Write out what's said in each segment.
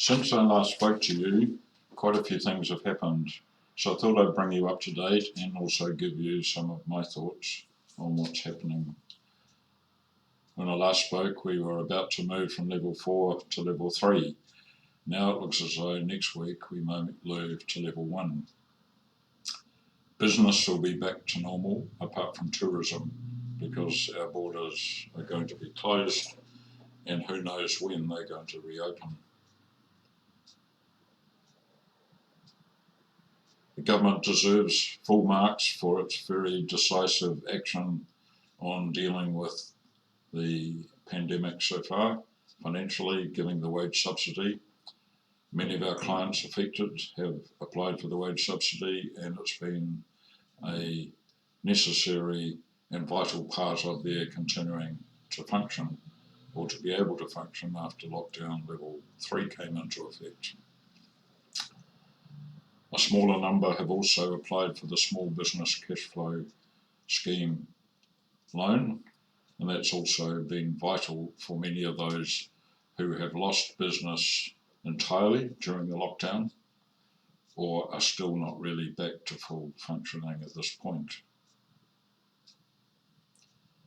Since I last spoke to you, quite a few things have happened, so I thought I'd bring you up to date and also give you some of my thoughts on what's happening. When I last spoke, we were about to move from level 4 to level 3. Now it looks as though next week we may move to level 1. Business will be back to normal apart from tourism, because our borders are going to be closed and who knows when they're going to reopen. The government deserves full marks for its very decisive action on dealing with the pandemic so far, financially giving the wage subsidy. Many of our clients affected have applied for the wage subsidy, and it's been a necessary and vital part of their continuing to function, or to be able to function after lockdown level 3 came into effect. A smaller number have also applied for the Small Business Cash Flow Scheme loan, and that's also been vital for many of those who have lost business entirely during the lockdown or are still not really back to full functioning at this point.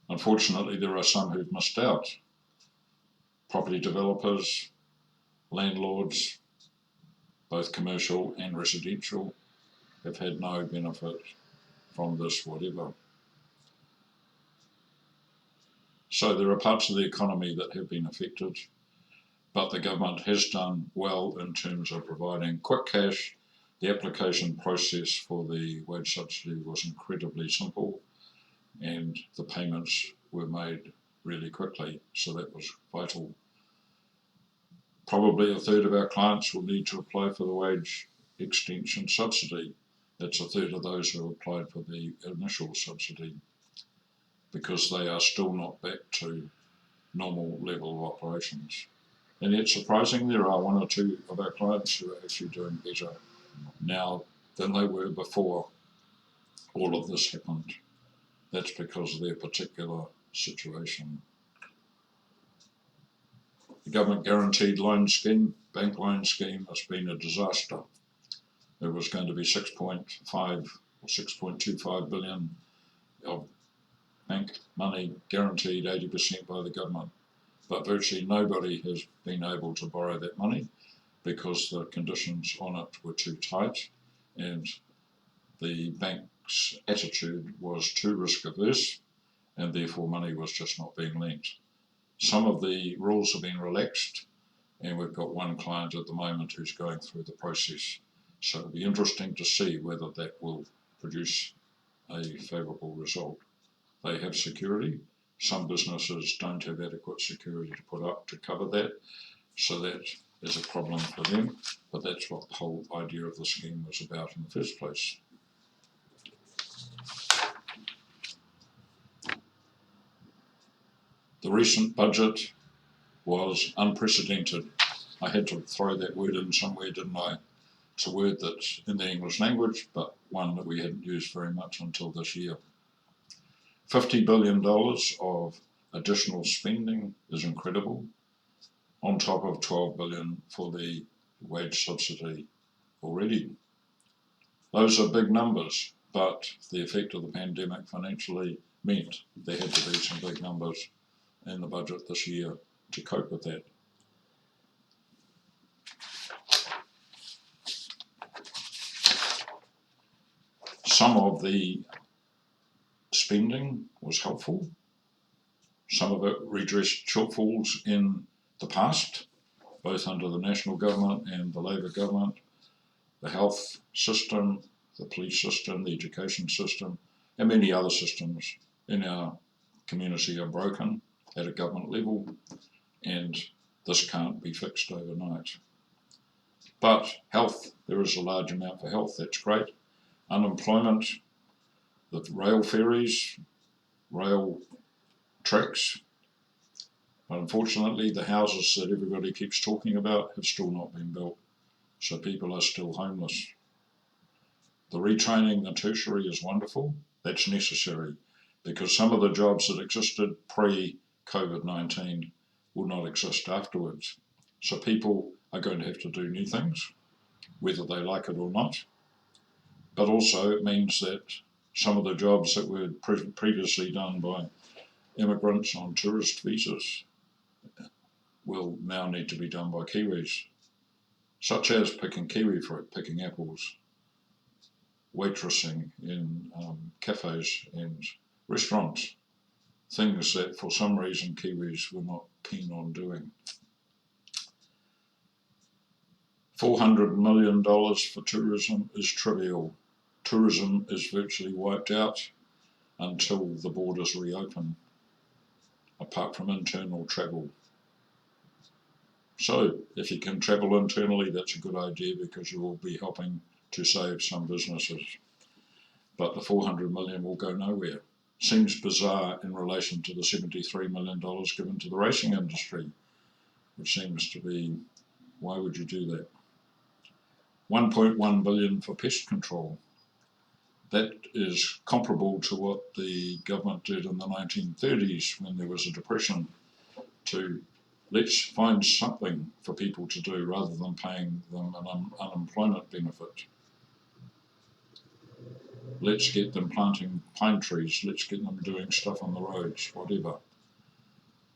Unfortunately, there are some who've missed out. Property developers, landlords, both commercial and residential, have had no benefit from this whatever. So there are parts of the economy that have been affected, but the government has done well in terms of providing quick cash. The application process for the wage subsidy was incredibly simple, and the payments were made really quickly, so that was vital. Probably a third of our clients will need to apply for the wage extension subsidy. That's a third of those who applied for the initial subsidy, because they are still not back to normal level of operations. And yet, surprising, there are one or two of our clients who are actually doing better now than they were before all of this happened. That's because of their particular situation. The government guaranteed loan scheme, bank loan scheme, has been a disaster. There was going to be 6.5 or 6.25 billion of bank money guaranteed 80% by the government, but virtually nobody has been able to borrow that money because the conditions on it were too tight and the bank's attitude was too risk averse, and therefore money was just not being lent. Some of the rules have been relaxed, and we've got one client at the moment who's going through the process. So it'll be interesting to see whether that will produce a favourable result. They have security. Some businesses don't have adequate security to put up to cover that, so that is a problem for them, but that's what the whole idea of the scheme was about in the first place. The recent budget was unprecedented. I had to throw that word in somewhere, didn't I? It's a word that's in the English language, but one that we hadn't used very much until this year. $50 billion of additional spending is incredible, on top of $12 billion for the wage subsidy already. Those are big numbers, but the effect of the pandemic financially meant there had to be some big numbers in the budget this year to cope with that. Some of the spending was helpful. Some of it redressed shortfalls in the past, both under the national government and the Labor government. The health system, the police system, the education system, and many other systems in our community are broken at a government level, and this can't be fixed overnight. But health, there is a large amount for health, that's great. Unemployment, the rail ferries, rail tracks, but unfortunately the houses that everybody keeps talking about have still not been built, so people are still homeless. The retraining the tertiary is wonderful, that's necessary, because some of the jobs that existed pre-COVID-19 will not exist afterwards. So people are going to have to do new things, whether they like it or not. But also it means that some of the jobs that were previously done by immigrants on tourist visas will now need to be done by Kiwis, such as picking kiwi fruit, picking apples, waitressing in cafes and restaurants, things that for some reason Kiwis were not keen on doing. $400 million for tourism is trivial. Tourism is virtually wiped out until the borders reopen, apart from internal travel. So if you can travel internally, that's a good idea because you will be helping to save some businesses. But the 400 million will go nowhere. Seems bizarre in relation to the $73 million given to the racing industry, which seems to be, why would you do that? 1.1 billion for pest control. That is comparable to what the government did in the 1930s when there was a depression, to let's find something for people to do rather than paying them an unemployment benefit. Let's get them planting pine trees, let's get them doing stuff on the roads, whatever.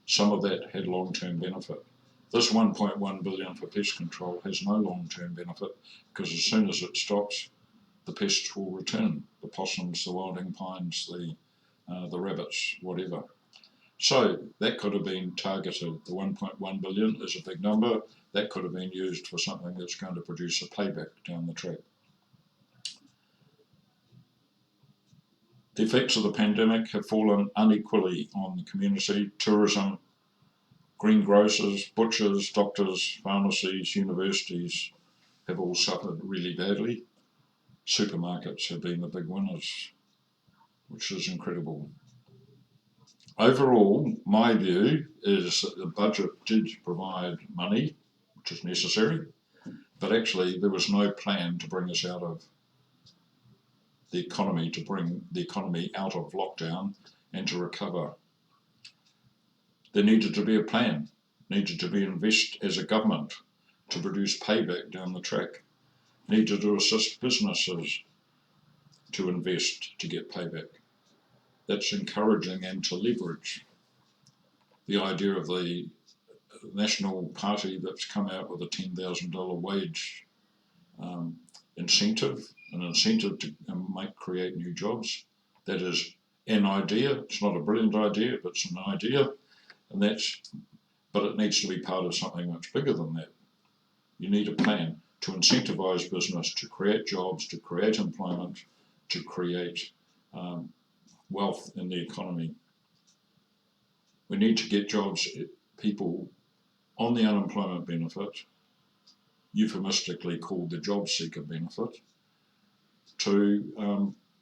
Some of that had long-term benefit. This 1.1 billion for pest control has no long-term benefit because as soon as it stops, the pests will return. The possums, the wilding pines, the rabbits, whatever. So that could have been targeted. The 1.1 billion is a big number. That could have been used for something that's going to produce a payback down the track. The effects of the pandemic have fallen unequally on the community. Tourism, greengrocers, butchers, doctors, pharmacies, universities have all suffered really badly. Supermarkets have been the big winners, which is incredible. Overall, my view is that the budget did provide money, which is necessary, but actually there was no plan to bring us out of the economy, to bring the economy out of lockdown and to recover. There needed to be a plan, needed to be invest as a government to produce payback down the track, needed to assist businesses to invest to get payback. That's encouraging and to leverage. The idea of the National Party that's come out with a $10,000 wage incentive, an incentive to create new jobs. That is an idea. It's not a brilliant idea, but it's an idea, but it needs to be part of something much bigger than that. You need a plan to incentivize business, to create jobs, to create employment, to create wealth in the economy. We need to get jobs, people on the unemployment benefit, euphemistically called the job seeker benefit,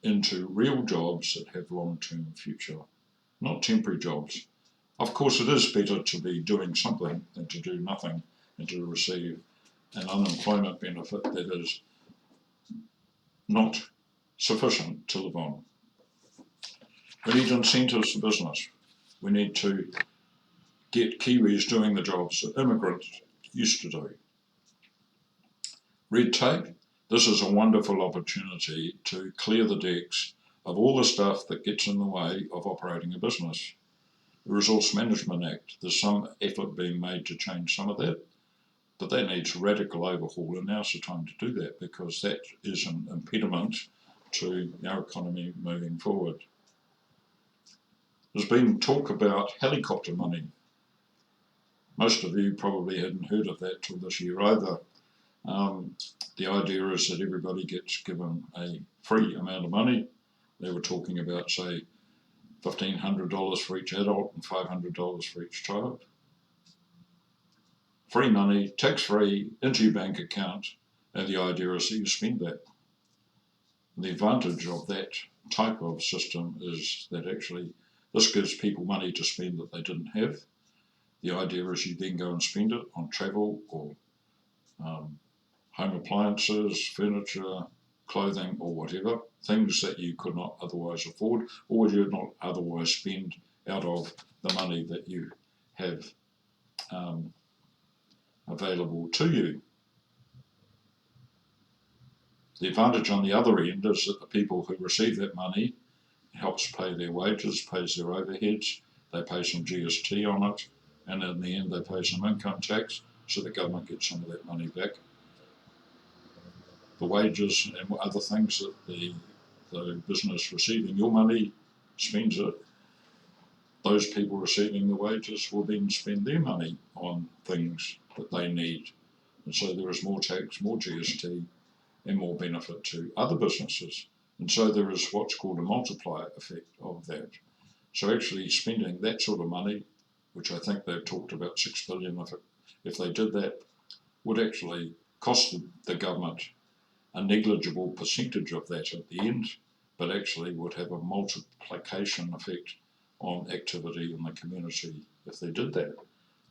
into real jobs that have long-term future, not temporary jobs. Of course, it is better to be doing something than to do nothing and to receive an unemployment benefit that is not sufficient to live on. We need incentives for business. We need to get Kiwis doing the jobs that immigrants used to do. Red tape. This is a wonderful opportunity to clear the decks of all the stuff that gets in the way of operating a business. The Resource Management Act, there's some effort being made to change some of that, but that needs radical overhaul, and now's the time to do that because that is an impediment to our economy moving forward. There's been talk about helicopter money. Most of you probably hadn't heard of that till this year either. The idea is that everybody gets given a free amount of money. They were talking about, say, $1,500 for each adult and $500 for each child. Free money, tax-free, into your bank account, and the idea is that you spend that. The advantage of that type of system is that actually this gives people money to spend that they didn't have. The idea is you then go and spend it on travel or home appliances, furniture, clothing or whatever, things that you could not otherwise afford or would you not otherwise spend out of the money that you have available to you. The advantage on the other end is that the people who receive that money helps pay their wages, pays their overheads, they pay some GST on it, and in the end they pay some income tax, so the government gets some of that money back. The wages and other things that the business receiving your money spends it, those people receiving the wages will then spend their money on things that they need. And so there is more tax, more GST, and more benefit to other businesses. And so there is what's called a multiplier effect of that. So actually spending that sort of money, which I think they've talked about $6 billion, if they did that, would actually cost the government a negligible percentage of that at the end, but actually would have a multiplication effect on activity in the community if they did that.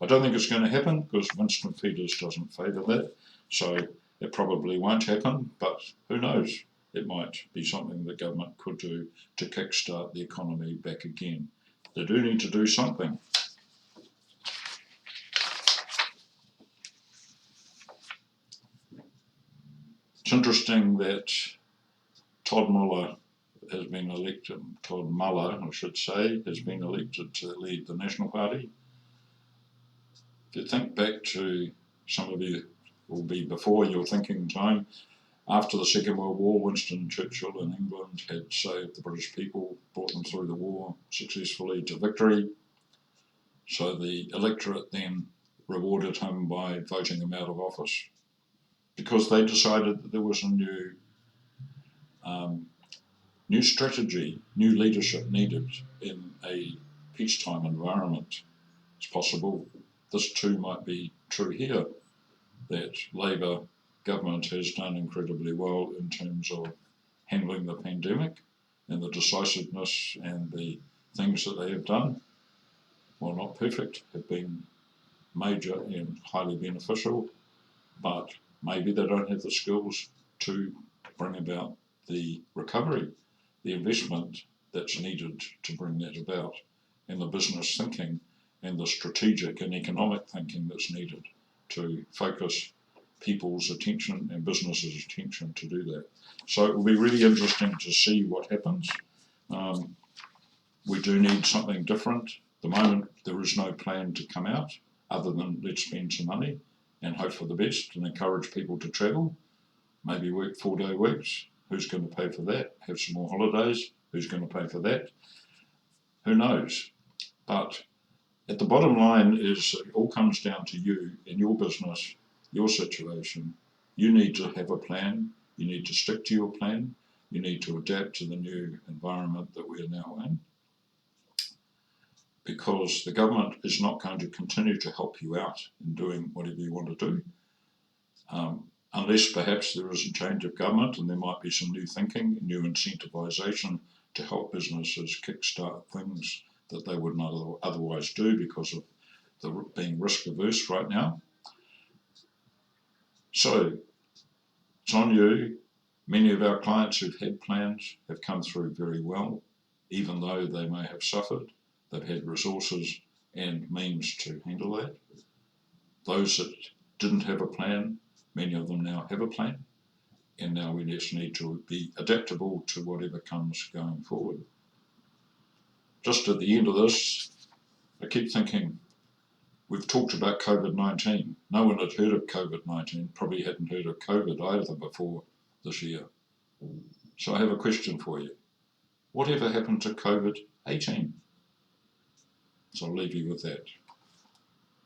I don't think it's going to happen because Winston Peters doesn't favour that, so it probably won't happen, but who knows? It might be something the government could do to kickstart the economy back again. They do need to do something. It's interesting that Todd Muller has been elected, Todd Muller, I should say, has been elected to lead the National Party. If you think back to, some of you will be before your thinking time, after the Second World War, Winston Churchill in England had saved the British people, brought them through the war successfully to victory. So the electorate then rewarded him by voting him out of office because they decided that there was a new strategy, new leadership needed in a peacetime environment. It's possible this too might be true here, that Labour government has done incredibly well in terms of handling the pandemic and the decisiveness and the things that they have done, while not perfect, have been major and highly beneficial, but maybe they don't have the skills to bring about the recovery, the investment that's needed to bring that about, and the business thinking and the strategic and economic thinking that's needed to focus people's attention and businesses' attention to do that. So it will be really interesting to see what happens. We do need something different. At the moment, there is no plan to come out other than let's spend some money and hope for the best and encourage people to travel, maybe work 4-day weeks. Who's going to pay for that? Have some more holidays. Who's going to pay for that? Who knows? But at the bottom line is it all comes down to you and your business, your situation. You need to have a plan. You need to stick to your plan. You need to adapt to the new environment that we are now in, because the government is not going to continue to help you out in doing whatever you want to do, unless perhaps there is a change of government and there might be some new thinking, new incentivisation to help businesses kickstart things that they would not otherwise do because of being risk averse right now. So it's on you. Many of our clients who've had plans have come through very well, even though they may have suffered. They've had resources and means to handle that. Those that didn't have a plan, many of them now have a plan, and now we just need to be adaptable to whatever comes going forward. Just at the end of this, I keep thinking, we've talked about COVID-19. No one had heard of COVID-19, probably hadn't heard of COVID either before this year. So I have a question for you. Whatever happened to COVID-18? So I'll leave you with that.